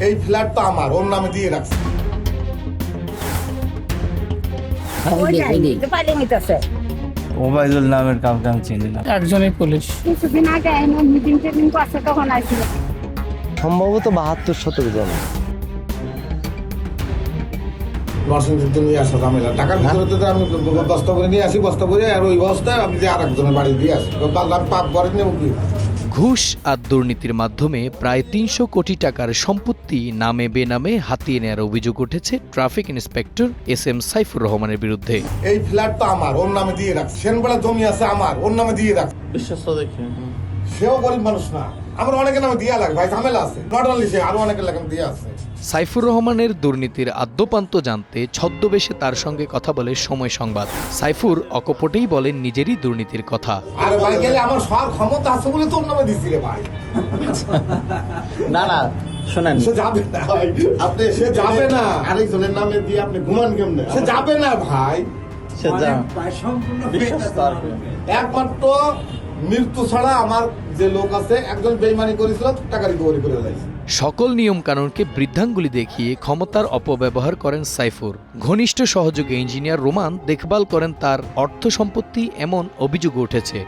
এই ফ্ল্যাট তো আমার, ওর নামে দিয়ে রাখছি। ওবায়দুল নামের কাউকে আমি চিনি না। একজনই পুলিশ। কিছুদিন আগে মিটিং টিটিং করছে তখন আসছিল। সম্ভবত 72 শতক জমি। নরসিংদীতে নিয়ে আসা ঝামেলা, টাকার ভিতরে তো আমি বস্তা করে নিয়ে আসি, বস্তা করে আর ওই বস্তায় আমি যে আর একজনের বাড়ি দিয়ে আসি, আমি পাপ করে নেব কি? ঘুষ আর দুর্নীতির মাধ্যমে প্রায় ৩০০ কোটি টাকার সম্পত্তি নামে বেনামে হাতিয়ে নেওয়ার অভিযোগ উঠেছে ট্রাফিক ইন্সপেক্টর SM সাইফুর রহমানের বিরুদ্ধে। এই ফ্ল্যাট তো আমার, ওর নামে দিয়ে রাখছি। সেনবেলা জমি আছে আমার, ওর নামে দিয়ে রাখছি। বিশ্বস্ত দেখি। সেও গরিব মানুষ না, আমার অনেকের নামে দিয়া লাগে ভাই, ঝামেলা আছে। নট অনলি সে, আরো অনেকের নামে দিয়ে আছে। সাইফুর রহমানের দুর্নীতির আদ্যোপান্ত জানতে ছদ্মবেশে তার সঙ্গে কথা বলে সময় সংবাদ। সাইফুর অকপটেই বলেন নিজেরই দুর্নীতির কথা। আরে ভাই গেলে আমার সব ক্ষমতা আছে বলে তোর নামে দিচ্ছি রে ভাই। না না শোনেন, সে যাবে না ভাই, আপনি সে যাবে না। আরেকজনের নামে দিয়ে আপনি ঘুমান কেমনে? সে যাবে না ভাই। সে যা বিশ্বস্ত আর কি। একমাত্র মৃত্যু ছাড়া আমার যে লোক আছে, একজন বেইমানি করেছিল, টাকা রিকভারি করে দিয়েছে। সকল নিয়মকানুনকে বৃদ্ধাঙ্গুলি দেখিয়ে ক্ষমতার অপব্যবহার করেন সাইফুর। ঘনিষ্ঠ সহযোগী ইঞ্জিনিয়ার রোমান দেখভাল করেন তার অর্থ সম্পত্তি, এমন অভিযোগ উঠেছে।